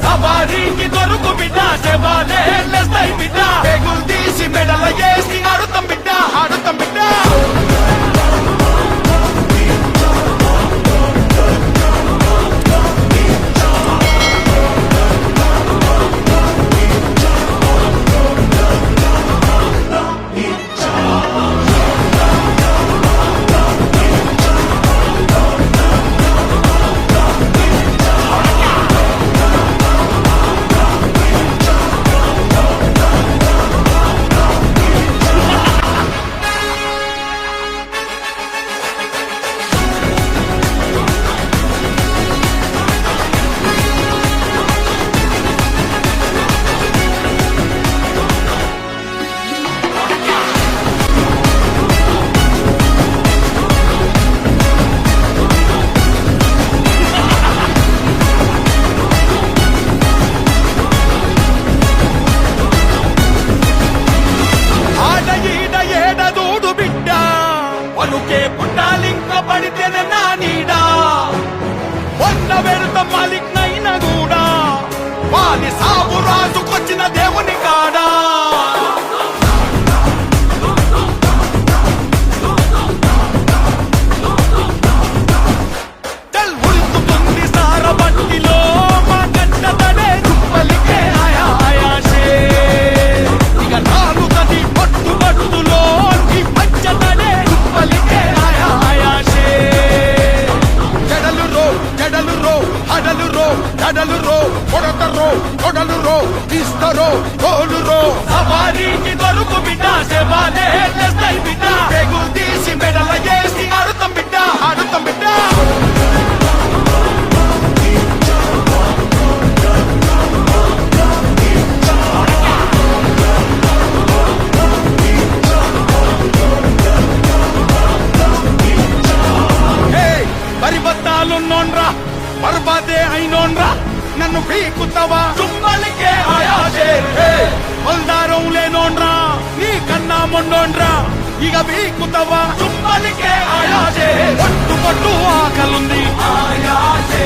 సవారీకి దొరుకు బిడ్డ సేవాలే లేస్తాయి బిడ్డ పేగులు తీసి మెడల వేసి ఆడుతాం బిడ్డ ఆడుతాం బిడ్డ పలుకే పుట్టాలింక పడితేనే నా నీడా వంద వెళ్త మాలిక్నైనా కూడా వాని సాగు రాజుకొచ్చిన దేవుని కాడా చల్ ఉరుకుతుంది సారబట్టిలో మా గంటతడే చుప్పలికే ఆయా ఆయాసే ఇక నాలుగది పట్టుబట్టులో ఈ పంచతడే తీస్తారో తోలురో సవారీకి దొరుకు బిడ్డ సేవాలే లేస్తాయి బిడ్డ పేగులు తీసి మెడల వేసి ఆడుతాం బిడ్డ ఆడుతాం బిడ్డ పరిబద్ధాలున్నోన్రా బర్బాదే అయినోన్రా నన్ను పీకుతావా చుమ్మలికే ఆయాసే బల్దారం లేనోన్రా నీ కన్నా మొండోన్రా ఇక పీకుతావా చుమ్మలికే ఆయాసే పట్టు పట్టు ఆకలుంది ఆయాసే